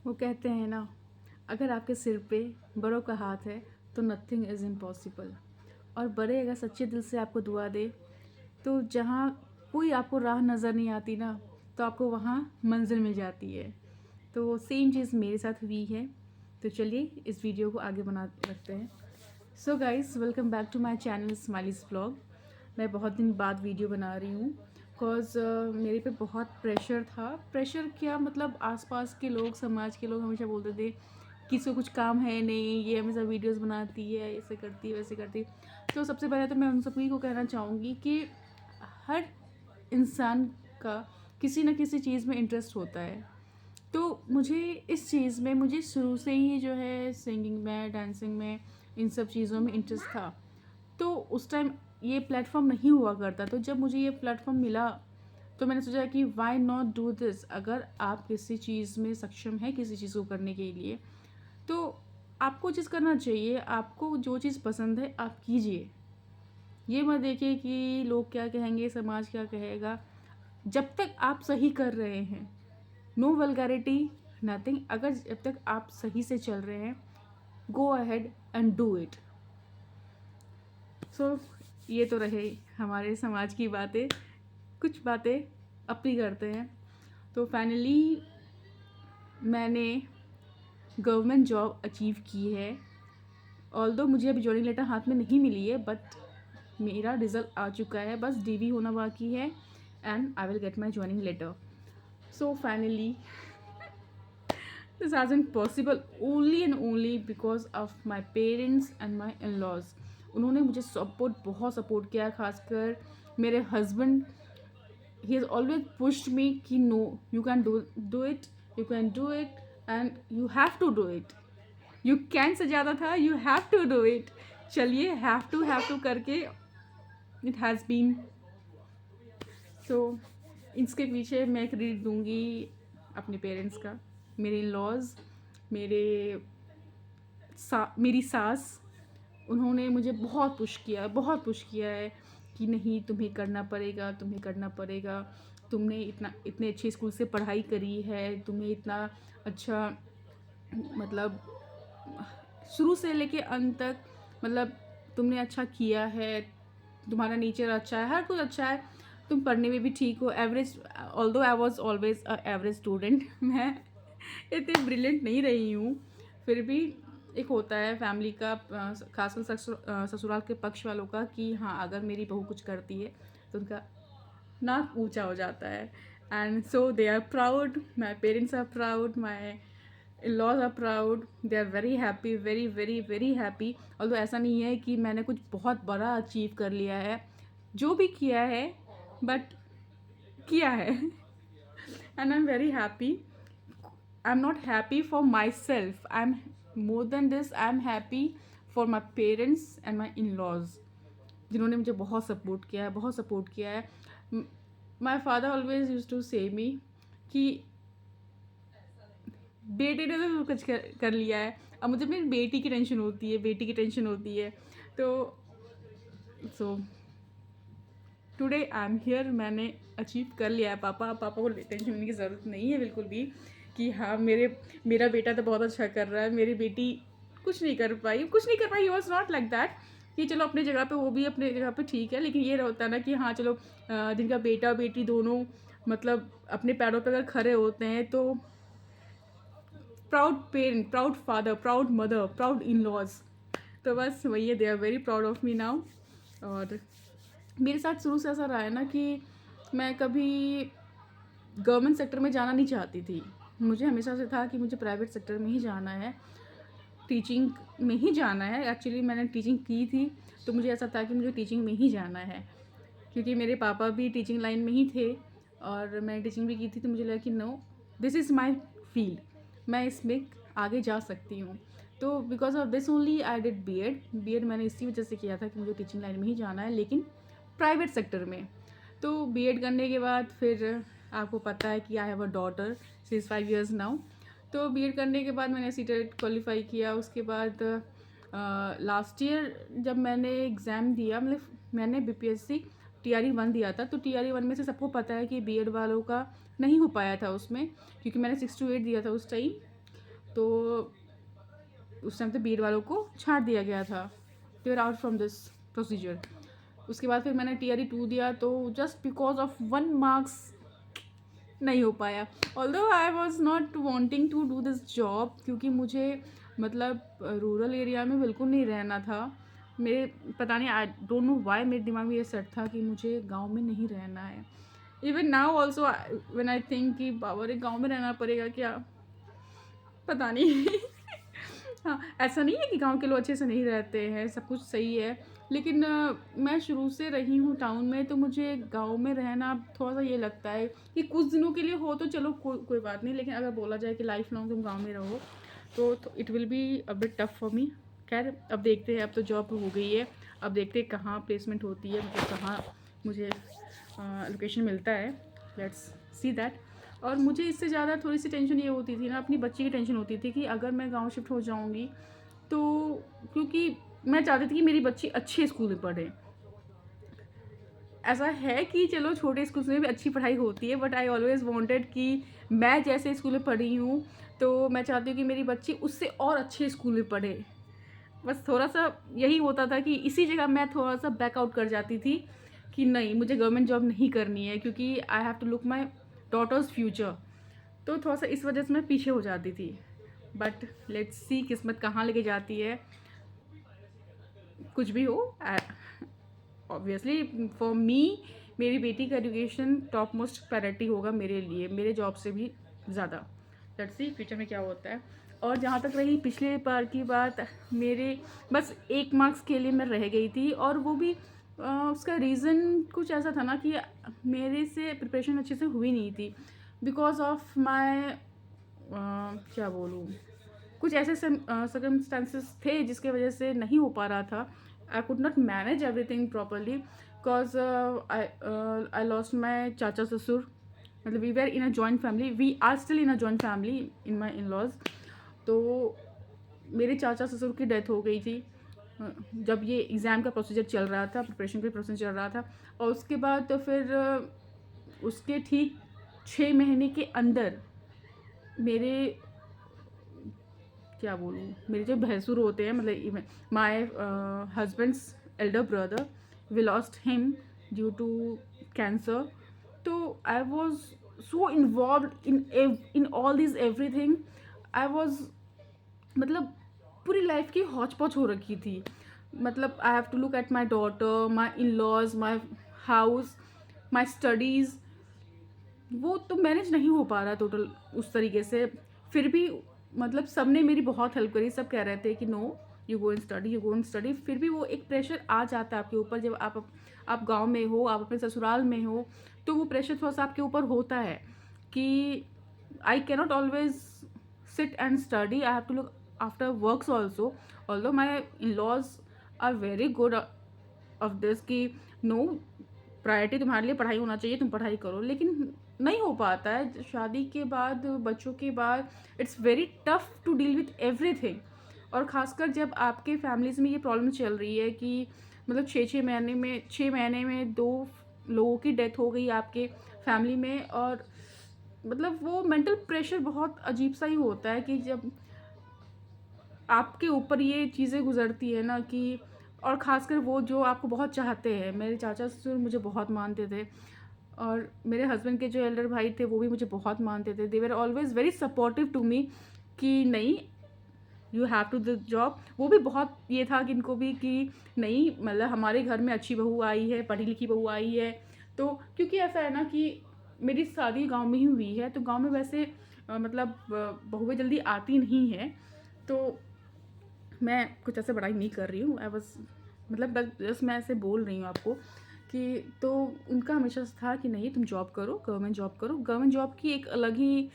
वो कहते हैं ना, अगर आपके सिर पे बड़ों का हाथ है तो नथिंग इज़ इम्पॉसिबल। और बड़े अगर सच्चे दिल से आपको दुआ दे तो जहाँ कोई आपको राह नज़र नहीं आती ना, तो आपको वहाँ मंजिल मिल जाती है। तो सेम चीज़ मेरे साथ हुई है। तो चलिए इस वीडियो को आगे बना रखते हैं। So guys, welcome back to my channel smileys vlog. मैं बहुत दिन बाद वीडियो बना रही हूँ बिकॉज़ मेरे पे बहुत प्रेशर था। प्रेशर क्या मतलब, आसपास के लोग, समाज के लोग हमेशा बोलते थे किसी को कुछ काम है नहीं, ये हमेशा वीडियोस बनाती है, ऐसे करती है, वैसे करती है। तो सबसे पहले तो मैं उन सभी को कहना चाहूँगी कि हर इंसान का किसी न किसी चीज़ में इंटरेस्ट होता है। तो मुझे इस चीज़ में, मुझे शुरू से ही जो है सिंगिंग में, डांसिंग में, इन सब चीज़ों में इंटरेस्ट था। तो उस टाइम ये प्लेटफॉर्म नहीं हुआ करता, तो जब मुझे ये प्लेटफॉर्म मिला तो मैंने सोचा कि वाई नॉट डू दिस। अगर आप किसी चीज़ में सक्षम है किसी चीज़ को करने के लिए, तो आपको चीज़ करना चाहिए। आपको जो चीज़ पसंद है आप कीजिए। ये मत देखिए कि लोग क्या कहेंगे, समाज क्या कहेगा। जब तक आप सही कर रहे हैं, नो वल्गैरिटी, नथिंग। अगर जब तक आप सही से चल रहे हैं, go ahead and do it. So ये तो रहे हमारे समाज की बातें। कुछ बातें अपनी करते हैं। तो फाइनली मैंने गवर्नमेंट जॉब अचीव की है। ऑल्दो मुझे अभी जॉइनिंग लेटर हाथ में नहीं मिली है, बट मेरा रिजल्ट आ चुका है, बस डीवी होना बाकी है and I will get my joining letter. So finally this hasn't possible only and only because of my parents and my in-laws. उन्होंने मुझे बहुत सपोर्ट किया, खासकर मेरे husband. He has always pushed me कि no, you can do it, you can do it and you have to do it. You can say ज़्यादा था, you have to do it. चलिए, हैव टू करके it has been. So इसके पीछे मैं credit दूंगी अपने पेरेंट्स का, मेरे इन-लॉज, मेरे मेरी सास। उन्होंने मुझे बहुत पुश किया है कि नहीं, तुम्हें करना पड़ेगा, तुम्हें करना पड़ेगा। तुमने इतने अच्छे स्कूल से पढ़ाई करी है, तुम्हें इतना अच्छा, मतलब शुरू से लेके अंत तक, मतलब तुमने अच्छा किया है, तुम्हारा नेचर अच्छा है, हर कुछ अच्छा है, तुम पढ़ने में भी ठीक हो, average. Although I was always a average student. मैं इतनी ब्रिलियंट नहीं रही हूँ, फिर भी एक होता है फैमिली का, खासकर ससुराल के पक्ष वालों का, कि हाँ अगर मेरी बहू कुछ करती है तो उनका नाक ऊंचा हो जाता है। And so they are proud, my parents are proud, my in-laws are proud, they are very happy, very very very happy। although ऐसा नहीं है कि मैंने कुछ बहुत बड़ा अचीव कर लिया है, जो भी किया है बट किया है। And I am very happy. I am not happy for my self, I am more than this, I am happy for my parents and my in-laws, जिन्होंने मुझे बहुत सपोर्ट किया है, बहुत सपोर्ट किया है। My father always use to say me कि बेटे ने तो कुछ कर लिया है, अब मुझे अपनी बेटी की टेंशन होती है, बेटी की टेंशन होती है। तो so today I am here, मैंने अचीव कर लिया है। पापा को टेंशन होने की ज़रूरत नहीं है बिल्कुल भी, कि हाँ मेरा बेटा तो बहुत अच्छा कर रहा है, मेरी बेटी कुछ नहीं कर पाई। He was not like that, कि चलो अपनी जगह पे, वो भी अपनी जगह पे ठीक है, लेकिन ये होता है ना कि हाँ चलो, जिनका बेटा बेटी दोनों मतलब अपने पैरों पर अगर खड़े होते हैं, तो proud parent, proud father, proud mother, proud in laws. तो बस वही है, they are very proud of me now. और मेरे साथ शुरू से ऐसा रहा है ना कि मैं कभी गवर्नमेंट सेक्टर में जाना नहीं चाहती थी। मुझे हमेशा से था कि मुझे प्राइवेट सेक्टर में ही जाना है, टीचिंग में ही जाना है। एक्चुअली मैंने टीचिंग की थी, तो मुझे ऐसा था कि मुझे टीचिंग में ही जाना है, क्योंकि मेरे पापा भी टीचिंग लाइन में ही थे और मैंने टीचिंग भी की थी। तो मुझे लगा कि no, this is my field, मैं इसमें आगे जा सकती हूँ। तो because of this only I did B Ed मैंने इसी वजह से किया था कि मुझे टीचिंग लाइन में ही जाना है, लेकिन प्राइवेट सेक्टर में। तो बी एड करने के बाद फिर आपको पता है कि I have a daughter, she is 5 years now. तो बी एड करने के बाद मैंने सीटेट क्वालिफाई किया। उसके बाद लास्ट ईयर जब मैंने एग्ज़ाम दिया, मतलब मैंने BPSC TRE 1 दिया था, तो TRE 1 में से सबको पता है कि बी एड वालों का नहीं हो पाया था उसमें, क्योंकि मैंने 6 to 8 दिया था उस टाइम। तो उस टाइम तो बीएड वालों को छाँट दिया गया था, they are out from this procedure. उसके बाद फिर मैंने टीआरई 2 दिया, तो जस्ट बिकॉज ऑफ 1 मार्क्स नहीं हो पाया। Although I was not wanting to do this job, क्योंकि मुझे मतलब रूरल एरिया में बिल्कुल नहीं रहना था। मेरे पता नहीं, आई डोंट नो वाई मेरे दिमाग में ये सेट था कि मुझे गांव में नहीं रहना है। Even now also when I think कि बाबा रे गाँव में रहना पड़ेगा क्या, पता नहीं। हाँ, ऐसा नहीं है कि गांव के लोग अच्छे से नहीं रहते हैं, सब कुछ सही है, लेकिन मैं शुरू से रही हूँ टाउन में, तो मुझे गांव में रहना थोड़ा सा ये लगता है कि कुछ दिनों के लिए हो तो चलो कोई बात नहीं, लेकिन अगर बोला जाए कि लाइफ लॉन्ग तुम गांव में रहो तो it will be a bit tough for me. खैर, अब देखते हैं, अब तो जॉब हो गई है, अब देखते हैं कहाँ प्लेसमेंट होती है, मतलब कहाँ मुझे लोकेशन मिलता है, लेट्स सी दैट। और मुझे इससे ज़्यादा थोड़ी सी टेंशन ये होती थी ना, अपनी बच्ची की टेंशन होती थी कि अगर मैं गांव शिफ्ट हो जाऊंगी तो, क्योंकि मैं चाहती थी कि मेरी बच्ची अच्छे स्कूल में पढ़े। ऐसा है कि चलो छोटे स्कूल में भी अच्छी पढ़ाई होती है, बट आई ऑलवेज़ वांटेड कि मैं जैसे स्कूल में पढ़ी हूँ, तो मैं चाहती हूँ कि मेरी बच्ची उससे और अच्छे स्कूल में पढ़े। बस थोड़ा सा यही होता था कि इसी जगह मैं थोड़ा सा बैकआउट कर जाती थी कि नहीं, मुझे गवर्नमेंट जॉब नहीं करनी है, क्योंकि I have to look my daughter's future. तो थोड़ा सा इस वजह से मैं पीछे हो जाती थी, बट लेट्स सी किस्मत कहाँ लेके जाती है। कुछ भी हो, ऑब्वियसली फॉर मी मेरी बेटी का एजुकेशन टॉप मोस्ट प्रायोरिटी होगा मेरे लिए, मेरे जॉब से भी ज़्यादा। लेट्स सी फ्यूचर में क्या होता है। और जहाँ तक रही पिछले बार की बात, मेरे बस 1 मार्क्स के लिए मैं रह गई थी, और वो भी उसका रीज़न कुछ ऐसा था ना कि मेरे से प्रिपरेशन अच्छे से हुई नहीं थी, बिकॉज ऑफ माई क्या बोलूँ, कुछ ऐसे सर्कमस्टांसेस थे जिसके वजह से नहीं हो पा रहा था। I could not manage everything properly, because I lost my चाचा ससुर, मतलब we were in a joint family, we are still in a joint family in my in laws. तो मेरे चाचा ससुर की डेथ हो गई थी जब ये एग्ज़ाम का प्रोसीजर चल रहा था, प्रिपरेशन का प्रोसीजर चल रहा था। और उसके बाद तो फिर उसके ठीक 6 महीने के अंदर मेरे क्या बोलूँ, मेरे जो भैंसुर होते हैं, मतलब my husband's elder brother, we lost him due to cancer. तो I was so involve in all this everything. I was मतलब पूरी लाइफ की हौच पौच हो रखी थी। मतलब I have to look at my daughter, my in laws, my house, my studies, वो तो मैनेज नहीं हो पा रहा टोटल उस तरीके से। फिर भी मतलब सब ने मेरी बहुत हेल्प करी, सब कह रहे थे कि no you go and study, you go and study. फिर भी वो एक प्रेशर आ जाता है आपके ऊपर, जब आप गांव में हो, आप अपने ससुराल में हो, तो वो प्रेशर थोड़ा सा आपके ऊपर होता है कि I cannot always sit and study, I have to look after works also. Although my in laws are very good of this कि नो, प्रायोरिटी तुम्हारे लिए पढ़ाई होना चाहिए, तुम पढ़ाई करो, लेकिन नहीं हो पाता है शादी के बाद, बच्चों के बाद। It's very tough to deal with everything. और ख़ासकर जब आपके फैमिलीज़ में ये प्रॉब्लम चल रही है कि मतलब 6 महीने में 2 लोगों की डेथ हो गई आपके फैमिली में, और मतलब वो मेंटल प्रेशर बहुत अजीब सा ही होता है कि जब आपके ऊपर ये चीज़ें गुजरती है ना कि, और ख़ासकर वो जो आपको बहुत चाहते हैं। मेरे चाचा ससुर मुझे बहुत मानते थे, और मेरे हस्बैंड के जो एल्डर भाई थे वो भी मुझे बहुत मानते थे। They were always very supportive to me कि नहीं, you have to the job. वो भी बहुत ये था कि इनको भी कि नहीं, मतलब हमारे घर में अच्छी बहू आई है, पढ़ी लिखी बहू आई है। तो क्योंकि ऐसा है ना कि मेरी शादी गांव में ही हुई है, तो गांव में वैसे मतलब बहुएं जल्दी आती नहीं है। तो मैं कुछ ऐसे बड़ाई नहीं कर रही हूँ, आई बस मतलब बस मैं ऐसे बोल रही हूँ आपको कि, तो उनका हमेशा से था कि नहीं तुम जॉब करो, गवर्नमेंट जॉब करो। गवर्नमेंट जॉब की एक अलग ही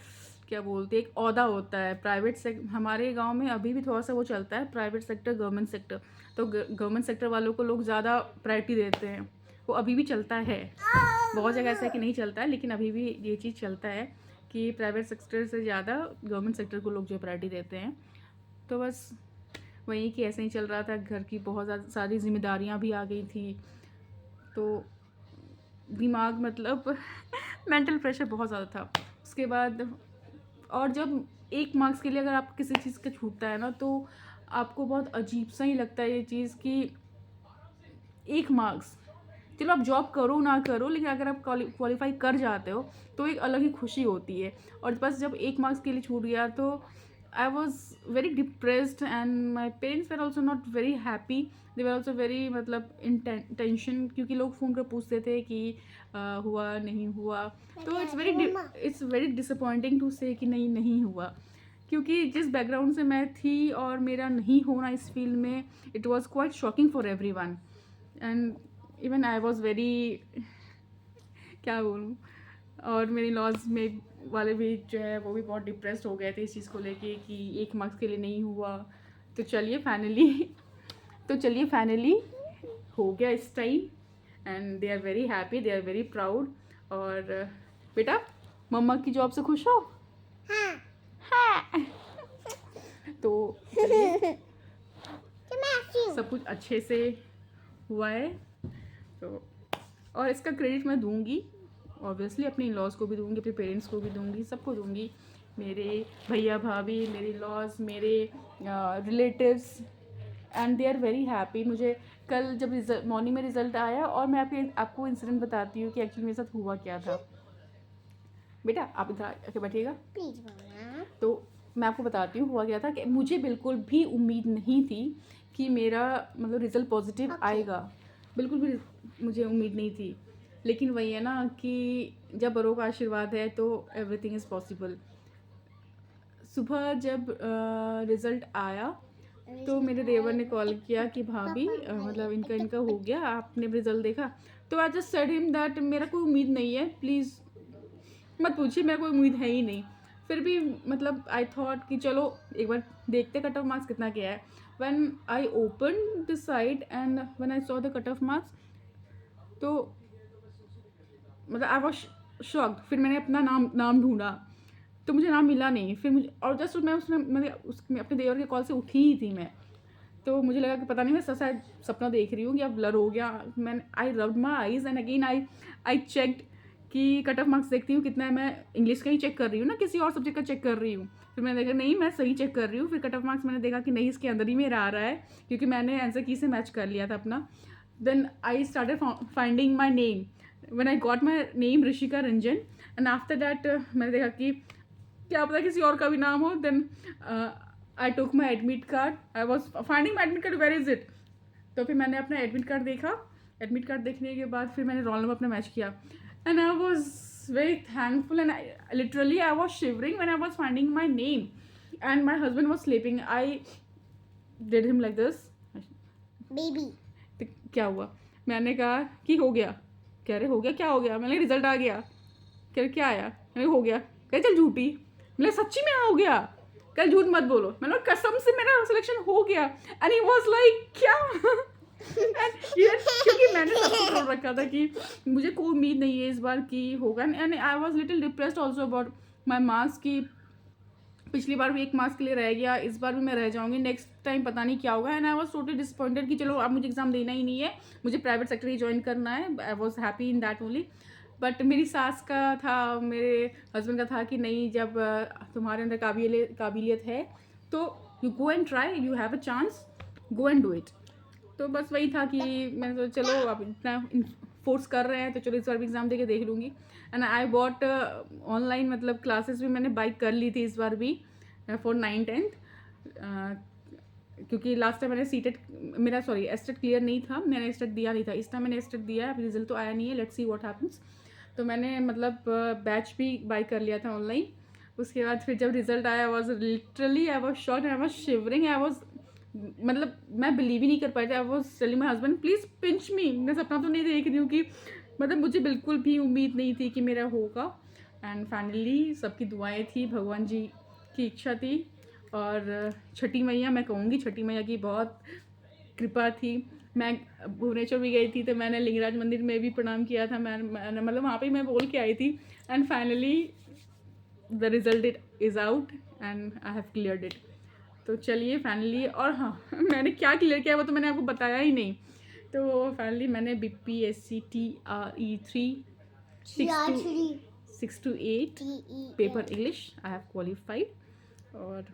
क्या बोलते हैं, एक ओहदा होता है। प्राइवेट सेक्टर हमारे गांव में अभी भी थोड़ा सा वो चलता है, प्राइवेट सेक्टर गवर्नमेंट सेक्टर। तो गवर्नमेंट सेक्टर वालों को लोग ज़्यादा प्रायोरिटी देते हैं, वो अभी भी चलता है। बहुत जगह ऐसा है कि नहीं चलता है, लेकिन अभी भी ये चीज़ चलता है कि प्राइवेट सेक्टर से ज़्यादा गवर्नमेंट सेक्टर को लोग जो प्रायोरिटी देते हैं। तो बस वहीं कि ऐसे ही चल रहा था, घर की बहुत ज़्यादा सारी जिम्मेदारियां भी आ गई थी, तो दिमाग मतलब मेंटल प्रेशर बहुत ज़्यादा था। उसके बाद और जब 1 मार्क्स के लिए अगर आप किसी चीज़ का छूटता है ना, तो आपको बहुत अजीब सा ही लगता है ये चीज़ कि 1 मार्क्स, चलो आप जॉब करो ना करो, लेकिन अगर आप क्वालिफाई कर जाते हो तो एक अलग ही खुशी होती है। और बस जब 1 मार्क्स के लिए छूट गया तो I was very depressed and my parents were also not very happy, they were also very मतलब इन टेंशन, क्योंकि लोग फ़ोन कर पूछते थे कि हुआ नहीं हुआ। तो इट्स वेरी डिसअपॉइंटिंग टू से कि नहीं हुआ, क्योंकि जिस बैकग्राउंड से मैं थी और मेरा नहीं होना इस फील्ड में, it was quite shocking for every one. And even I was very, क्या बोलूँ, और मेरी लॉज में वाले भी जो है वो भी बहुत डिप्रेस्ड हो गए थे इस चीज़ को लेके कि 1 मार्क्स के लिए नहीं हुआ। तो चलिए फाइनली हो गया इस time and they are very happy, they are very proud. और बेटा, मम्मा की जॉब से खुश हो? हाँ। तो चलिए, सब कुछ अच्छे से हुआ है। तो और इसका क्रेडिट मैं दूंगी ऑब्वियसली, अपने इन लॉज को भी दूंगी, अपने पेरेंट्स को भी दूंगी, सबको दूंगी, मेरे भैया भाभी, मेरे लॉज, मेरे relatives, and they are very happy. मुझे कल जब मॉर्निंग में रिजल्ट आया, और मैं आपको इंसिडेंट बताती हूँ कि एक्चुअली मेरे साथ हुआ क्या था। बेटा आप इधर आके बैठिएगा प्लीज मामा। तो मैं आपको बताती हूँ हुआ क्या था कि मुझे बिल्कुल भी उम्मीद नहीं थी कि मेरा मतलब रिज़ल्ट पॉजिटिव आएगा, बिल्कुल भी मुझे उम्मीद नहीं थी। लेकिन वही है ना कि जब बड़ों का आशीर्वाद है तो एवरीथिंग इज़ पॉसिबल। सुबह जब रिज़ल्ट आया तो मेरे देवर ने कॉल किया कि भाभी मतलब इनका हो गया, आपने रिज़ल्ट देखा? तो I just said him that मेरा कोई उम्मीद नहीं है, प्लीज़ मत पूछिए, मेरा कोई उम्मीद है ही नहीं। फिर भी मतलब आई थॉट कि चलो एक बार देखते कट ऑफ मार्क्स कितना क्या है। When I open the site and when I saw the cut off marks, तो मतलब आई वॉज शॉक्ड। फिर मैंने अपना नाम ढूंढा तो मुझे नाम मिला नहीं। फिर मुझे, और जस्ट मैं उसमें अपने देवर के कॉल से उठी ही थी मैं, तो मुझे लगा कि पता नहीं मैं शायद सपना देख रही हूँ या ब्लर हो गया। मैंने I rubbed my eyes and again I checked कि कट ऑफ मार्क्स देखती हूँ कितना है। मैं इंग्लिश का ही चेक कर रही हूँ ना, किसी और सब्जेक्ट का चेक कर रही हूँ। फिर मैंने देखा नहीं, मैं सही चेक कर रही हूँ। फिर कट ऑफ मार्क्स मैंने देखा कि नहीं, इसके अंदर ही मेरा आ रहा है, क्योंकि मैंने आंसर की से मैच कर लिया था अपना। Then I started finding my name. When I got my name Rishika Ranjan, and after that मैंने देखा कि क्या पता किसी और का भी नाम हो। Then I took my admit card, I was finding my admit card, where is it. तो फिर मैंने अपना एडमिट कार्ड देखा। एडमिट कार्ड देखने के बाद फिर मैंने रोल नंबर अपना मैच किया, and I was very thankful, and literally I was shivering when I was finding my name, and my husband was sleeping. I did him like this, baby. तो क्या हुआ? मैंने कहा कि हो गया। कह रहे हो गया? क्या हो गया? मैंने रिजल्ट आ गया। कह रहे क्या आया? मैंने हो गया। कह चल झूठी। मैंने सच्ची में हो गया, कल झूठ मत बोलो। मैंने कसम से मेरा सिलेक्शन हो गया। एंड ही वाज लाइक क्या क्योंकि मैंने सबको बोल रखा था कि मुझे कोई उम्मीद नहीं है इस बार कि होगा। And I was little depressed also about my marks की पिछली बार भी 1 मार्क्स के लिए रह गया, इस बार भी मैं रह जाऊंगी, नेक्स्ट टाइम पता नहीं क्या होगा। And I was totally disappointed कि चलो अब मुझे एग्जाम देना ही नहीं है, मुझे प्राइवेट सेक्टर ही ज्वाइन करना है। I was happy in that only. But मेरी सास का था, मेरे हस्बैंड का था कि नहीं, जब तुम्हारे अंदर काबिलियत है तो you go and try, you have a chance, go and do it. तो बस वही था कि मैंने सोचा चलो अब इतना फोर्स कर रहे हैं तो चलो इस बार भी एग्ज़ाम दे के देख लूँगी। एंड आई बॉट ऑनलाइन मतलब क्लासेस भी मैंने बाई कर ली थी इस बार भी फॉर 9th-10th, क्योंकि लास्ट टाइम मैंने सीटेट मेरा एस्टेट क्लियर नहीं था, मैंने एस्टेट दिया नहीं था। इस टाइम मैंने एस्टेट दिया है, अभी रिजल्ट तो आया नहीं है, लेट्स सी व्हाट हैपन्स। तो मैंने मतलब बैच भी बाई कर लिया था ऑनलाइन। उसके बाद फिर जब रिजल्ट आया, I was shocked, I was shivering, I was मतलब मैं बिलीव ही नहीं कर पाई थी। I was telling my husband please pinch me, मैं सपना तो नहीं देख रही हूँ कि मतलब मुझे बिल्कुल भी उम्मीद नहीं थी कि मेरा होगा। एंड फाइनली सबकी दुआएं थी, भगवान जी की इच्छा थी, और छठी मैया, मैं कहूँगी छठी मैया की बहुत कृपा थी। मैं भुवनेश्वर भी गई थी तो मैंने लिंगराज मंदिर में भी प्रणाम किया था, मैं मतलब वहाँ पे मैं बोल के आई थी। And finally the result it is out and I have cleared it. तो चलिए फाइनली, और हाँ मैंने क्या क्लियर किया वो तो मैंने आपको बताया ही नहीं। तो फाइनली मैंने BPSC TRE 3 6 to 8 paper English I have qualified. और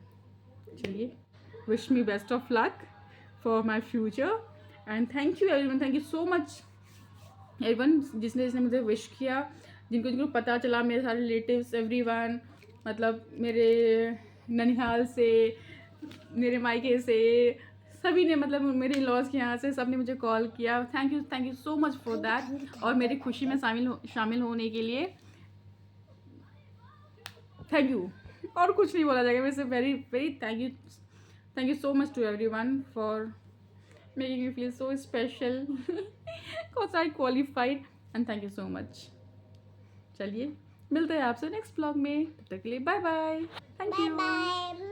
चलिए, wish me best of luck for my future and thank you everyone, thank you so much everyone जिसने जिसने मुझे विश किया, जिनको जिनको पता चला, मेरे सारे रिलेटिव्स एवरीवन, मतलब मेरे ननिहाल से, मेरे मायके से, सभी ने, मतलब मेरे इन-लॉज़ के यहाँ से सब ने मुझे कॉल किया। Thank you so much for that, और मेरी खुशी में शामिल होने के लिए थैंक यू। और कुछ नहीं बोला जाएगा वैसे। Very very thank you so much to everyone for making me feel so special because I qualified and thank you so much. चलिए, मिलते हैं आपसे नेक्स्ट ब्लॉग में, तब तक के लिए बाय बाय, थैंक यू।